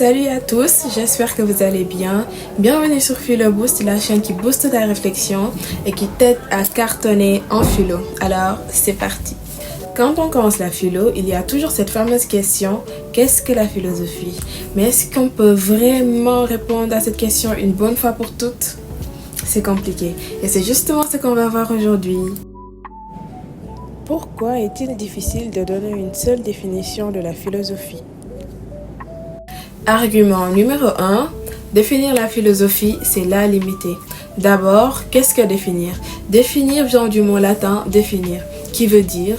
Salut à tous, j'espère que vous allez bien. Bienvenue sur Philo Boost, la chaîne qui booste ta réflexion et qui t'aide à cartonner en philo. Alors, c'est parti. Quand on commence la philo, il y a toujours cette fameuse question, qu'est-ce que la philosophie? Mais est-ce qu'on peut vraiment répondre à cette question une bonne fois pour toutes? C'est compliqué et c'est justement ce qu'on va voir aujourd'hui. Pourquoi est-il difficile de donner une seule définition de la philosophie? Argument numéro 1. Définir la philosophie, c'est la limiter. D'abord, qu'est-ce que définir? Définir vient du mot latin définir, qui veut dire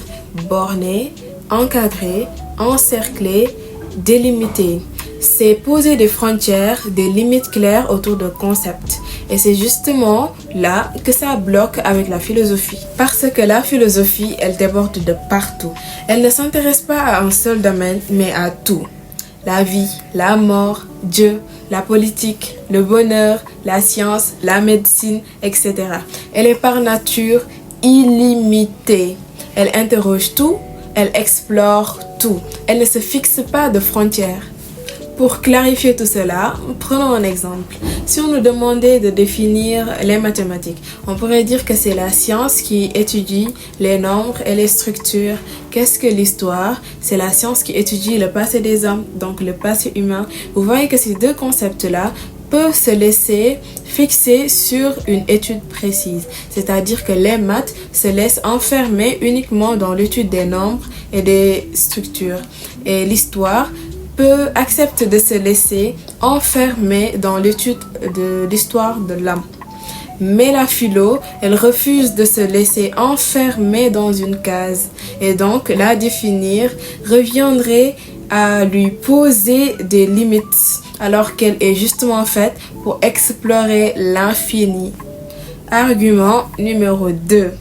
borner, encadrer, encercler, délimiter. C'est poser des frontières, des limites claires autour de concepts. Et c'est justement là que ça bloque avec la philosophie. Parce que la philosophie, elle déborde de partout. Elle ne s'intéresse pas à un seul domaine, mais à tout. La vie, la mort, Dieu, la politique, le bonheur, la science, la médecine, etc. Elle est par nature illimitée. Elle interroge tout, elle explore tout. Elle ne se fixe pas de frontières. Pour clarifier tout cela, prenons un exemple. Si on nous demandait de définir les mathématiques, on pourrait dire que c'est la science qui étudie les nombres et les structures. Qu'est-ce que l'histoire? C'est la science qui étudie le passé des hommes, donc le passé humain. Vous voyez que ces deux concepts-là peuvent se laisser fixer sur une étude précise. C'est-à-dire que les maths se laissent enfermer uniquement dans l'étude des nombres et des structures. Et l'histoire accepte de se laisser enfermer dans l'étude de l'histoire de l'âme. Mais la philo, elle refuse de se laisser enfermer dans une case. Et donc, la définir reviendrait à lui poser des limites, alors qu'elle est justement faite pour explorer l'infini. Argument numéro 2.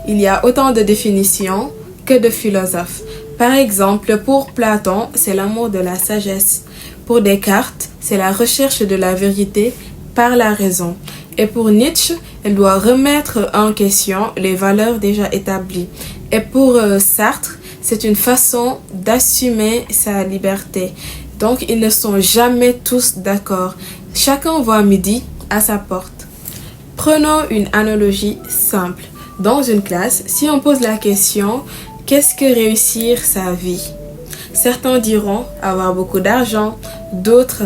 Il y a autant de définitions que de philosophes. Par exemple, pour Platon, c'est l'amour de la sagesse. Pour Descartes, c'est la recherche de la vérité par la raison. Et pour Nietzsche, elle doit remettre en question les valeurs déjà établies. Et pour Sartre, c'est une façon d'assumer sa liberté. Donc, ils ne sont jamais tous d'accord. Chacun voit midi à sa porte. Prenons une analogie simple. Dans une classe, si on pose la question « Qu'est-ce que réussir sa vie ?» Certains diront avoir beaucoup d'argent, d'autres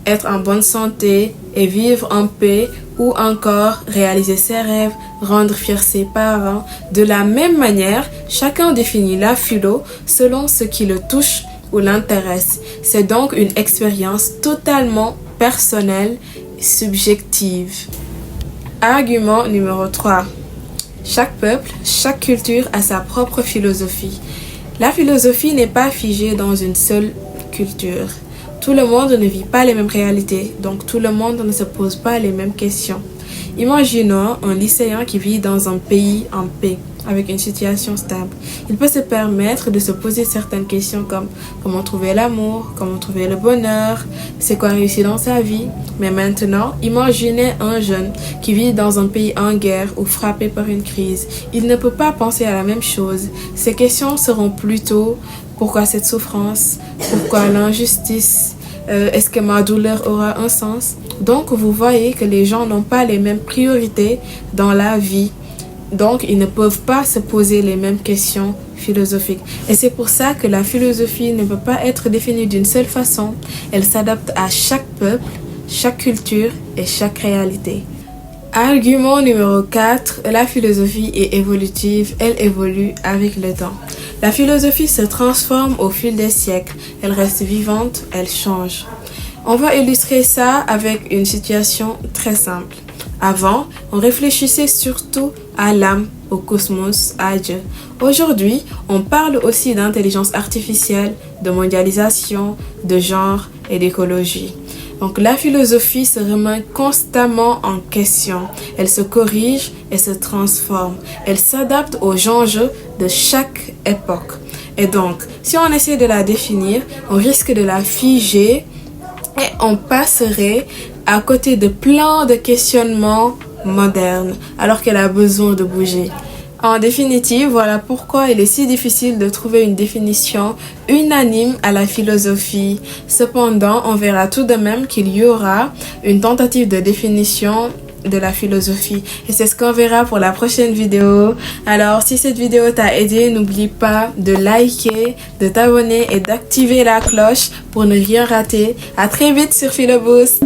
être en bonne santé et vivre en paix ou encore réaliser ses rêves, rendre fiers ses parents. De la même manière, chacun définit la philo selon ce qui le touche ou l'intéresse. C'est donc une expérience totalement personnelle et subjective. Argument numéro 3. Chaque peuple, chaque culture a sa propre philosophie. La philosophie n'est pas figée dans une seule culture. Tout le monde ne vit pas les mêmes réalités, donc tout le monde ne se pose pas les mêmes questions. Imaginons un lycéen qui vit dans un pays en paix, avec une situation stable. Il peut se permettre de se poser certaines questions comme comment trouver l'amour, comment trouver le bonheur, c'est quoi réussir dans sa vie. Mais maintenant, imaginez un jeune qui vit dans un pays en guerre ou frappé par une crise. Il ne peut pas penser à la même chose. Ses questions seront plutôt pourquoi cette souffrance, pourquoi l'injustice, est-ce que ma douleur aura un sens? Donc vous voyez que les gens n'ont pas les mêmes priorités dans la vie. Donc, ils ne peuvent pas se poser les mêmes questions philosophiques. Et c'est pour ça que la philosophie ne peut pas être définie d'une seule façon. Elle s'adapte à chaque peuple, chaque culture et chaque réalité. Argument numéro 4. La philosophie est évolutive. Elle évolue avec le temps. La philosophie se transforme au fil des siècles. Elle reste vivante, elle change. On va illustrer ça avec une situation très simple. Avant, on réfléchissait surtout à l'âme, au cosmos, à Dieu. Aujourd'hui, on parle aussi d'intelligence artificielle, de mondialisation, de genre et d'écologie. Donc la philosophie se remet constamment en question. Elle se corrige et se transforme. Elle s'adapte aux enjeux de chaque époque. Et donc, si on essaie de la définir, on risque de la figer et on passerait à côté de plein de questionnements modernes, alors qu'elle a besoin de bouger. En définitive, voilà pourquoi il est si difficile de trouver une définition unanime à la philosophie. Cependant, on verra tout de même qu'il y aura une tentative de définition de la philosophie. Et c'est ce qu'on verra pour la prochaine vidéo. Alors, si cette vidéo t'a aidé, n'oublie pas de liker, de t'abonner et d'activer la cloche pour ne rien rater. À très vite sur Philoboost.